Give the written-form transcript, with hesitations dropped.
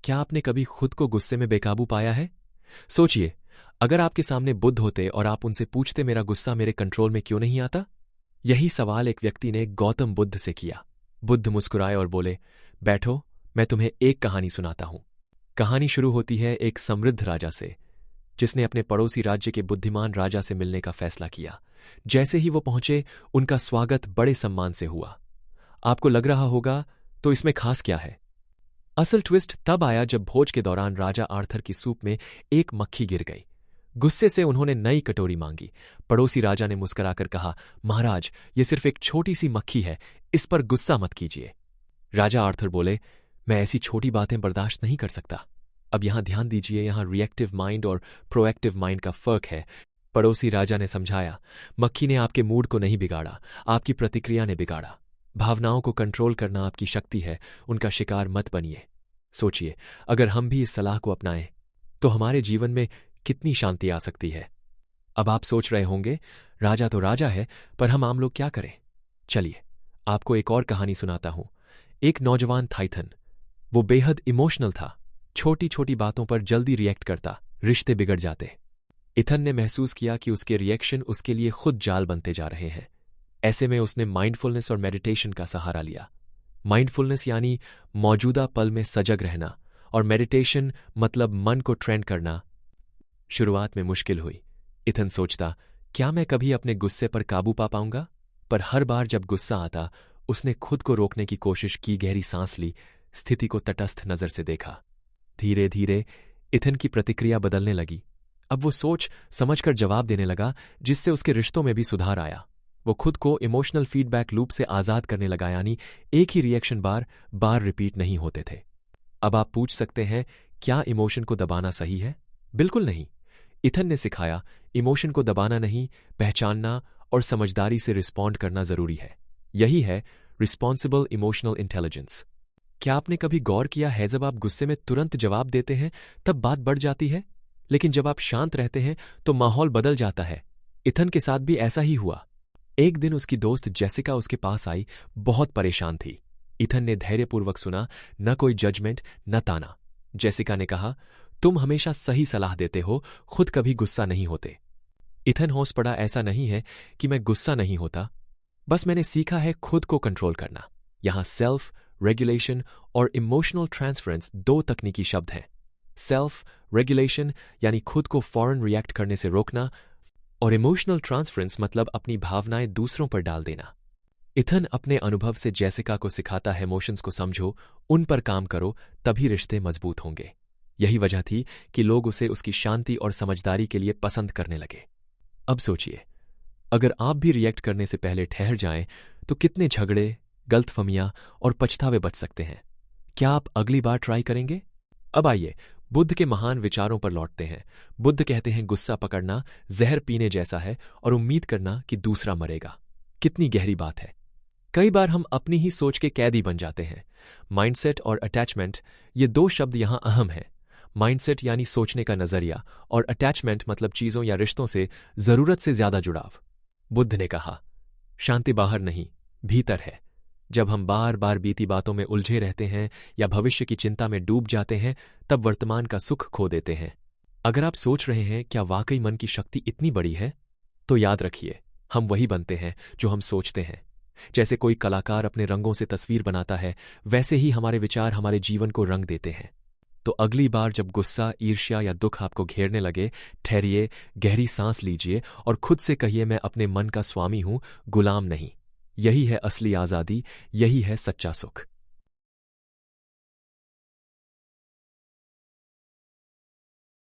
क्या आपने कभी खुद को गुस्से में बेकाबू पाया है? सोचिए, अगर आपके सामने बुद्ध होते और आप उनसे पूछते मेरा गुस्सा मेरे कंट्रोल में क्यों नहीं आता? यही सवाल एक व्यक्ति ने गौतम बुद्ध से किया। बुद्ध मुस्कुराए और बोले, बैठो, मैं तुम्हें एक कहानी सुनाता हूं। कहानी शुरू होती है एक समृद्ध राजा से, जिसने अपने पड़ोसी राज्य के बुद्धिमान राजा से मिलने का फैसला किया। जैसे ही वो पहुंचे, उनका स्वागत बड़े सम्मान से हुआ। आपको लग रहा होगा, तो इसमें खास क्या है? असल ट्विस्ट तब आया जब भोज के दौरान राजा आर्थर की सूप में एक मक्खी गिर गई। गुस्से से उन्होंने नई कटोरी मांगी। पड़ोसी राजा ने मुस्कुराकर कहा, महाराज, ये सिर्फ एक छोटी सी मक्खी है, इस पर गुस्सा मत कीजिए। राजा आर्थर बोले, मैं ऐसी छोटी बातें बर्दाश्त नहीं कर सकता। अब यहां ध्यान दीजिए, यहां रिएक्टिव माइंड और प्रोएक्टिव माइंड का फर्क है। पड़ोसी राजा ने समझाया, मक्खी ने आपके मूड को नहीं बिगाड़ा, आपकी प्रतिक्रिया ने बिगाड़ा। भावनाओं को कंट्रोल करना आपकी शक्ति है, उनका शिकार मत बनिए। सोचिए, अगर हम भी इस सलाह को अपनाएं, तो हमारे जीवन में कितनी शांति आ सकती है। अब आप सोच रहे होंगे, राजा तो राजा है, पर हम आम लोग क्या करें? चलिए, आपको एक और कहानी सुनाता हूं। एक नौजवान थाइथन, वो बेहद इमोशनल था। छोटी छोटी बातों पर जल्दी रिएक्ट करता, रिश्ते बिगड़ जाते। इथन ने महसूस किया कि उसके रिएक्शन उसके लिए खुद जाल बनते जा रहे हैं। ऐसे में उसने माइंडफुलनेस और मेडिटेशन का सहारा लिया। माइंडफुलनेस यानी मौजूदा पल में सजग रहना, और मेडिटेशन मतलब मन को ट्रेंड करना। शुरुआत में मुश्किल हुई। इथन सोचता, क्या मैं कभी अपने गुस्से पर काबू पा पाऊंगा? पर हर बार जब गुस्सा आता, उसने खुद को रोकने की कोशिश की, गहरी सांस ली, स्थिति को तटस्थ नजर से देखा। धीरे धीरे इथन की प्रतिक्रिया बदलने लगी। अब वो सोच समझकर जवाब देने लगा, जिससे उसके रिश्तों में भी सुधार आया। वो खुद को इमोशनल फीडबैक लूप से आजाद करने लगा, यानी एक ही रिएक्शन बार बार रिपीट नहीं होते थे। अब आप पूछ सकते हैं, क्या इमोशन को दबाना सही है? बिल्कुल नहीं। इथन ने सिखाया, इमोशन को दबाना नहीं, पहचानना और समझदारी से रिस्पॉन्ड करना जरूरी है। यही है रिस्पॉन्सिबल इमोशनल इंटेलिजेंस। क्या आपने कभी गौर किया है, जब आप गुस्से में तुरंत जवाब देते हैं तब बात बढ़ जाती है, लेकिन जब आप शांत रहते हैं तो माहौल बदल जाता है। इथन के साथ भी ऐसा ही हुआ। एक दिन उसकी दोस्त जेसिका उसके पास आई, बहुत परेशान थी। इथन ने धैर्यपूर्वक सुना, न कोई जजमेंट, न ताना। जेसिका ने कहा, तुम हमेशा सही सलाह देते हो, खुद कभी गुस्सा नहीं होते। इथन होश पड़ा, ऐसा नहीं है कि मैं गुस्सा नहीं होता, बस मैंने सीखा है खुद को कंट्रोल करना। यहां सेल्फ रेगुलेशन और इमोशनल ट्रांसफरेंस दो तकनीकी शब्द हैं। सेल्फ रेगुलेशन यानी खुद को फौरन रिएक्ट करने से रोकना, और इमोशनल ट्रांसफरेंस मतलब अपनी भावनाएं दूसरों पर डाल देना। इथन अपने अनुभव से जेसिका को सिखाता है, इमोशंस को समझो, उन पर काम करो, तभी रिश्ते मजबूत होंगे। यही वजह थी कि लोग उसे उसकी शांति और समझदारी के लिए पसंद करने लगे। अब सोचिए, अगर आप भी रिएक्ट करने से पहले ठहर जाएं, तो कितने झगड़े, गलतफहमियां और पछतावे बच सकते हैं। क्या आप अगली बार ट्राई करेंगे? अब आइए बुद्ध के महान विचारों पर लौटते हैं। बुद्ध कहते हैं, गुस्सा पकड़ना जहर पीने जैसा है और उम्मीद करना कि दूसरा मरेगा। कितनी गहरी बात है। कई बार हम अपनी ही सोच के कैदी बन जाते हैं। माइंडसेट और अटैचमेंट, ये दो शब्द यहां अहम हैं। माइंडसेट यानी सोचने का नजरिया, और अटैचमेंट मतलब चीजों या रिश्तों से जरूरत से ज्यादा जुड़ाव। बुद्ध ने कहा, शांति बाहर नहीं, भीतर है। जब हम बार बार बीती बातों में उलझे रहते हैं या भविष्य की चिंता में डूब जाते हैं, तब वर्तमान का सुख खो देते हैं। अगर आप सोच रहे हैं, क्या वाकई मन की शक्ति इतनी बड़ी है, तो याद रखिए, हम वही बनते हैं जो हम सोचते हैं। जैसे कोई कलाकार अपने रंगों से तस्वीर बनाता है, वैसे ही हमारे विचार हमारे जीवन को रंग देते हैं। तो अगली बार जब गुस्सा, ईर्ष्या या दुख आपको घेरने लगे, ठहरिए, गहरी सांस लीजिए और खुद से कहिए, मैं अपने मन का स्वामी हूं, गुलाम नहीं। यही है असली आजादी, यही है सच्चा सुख।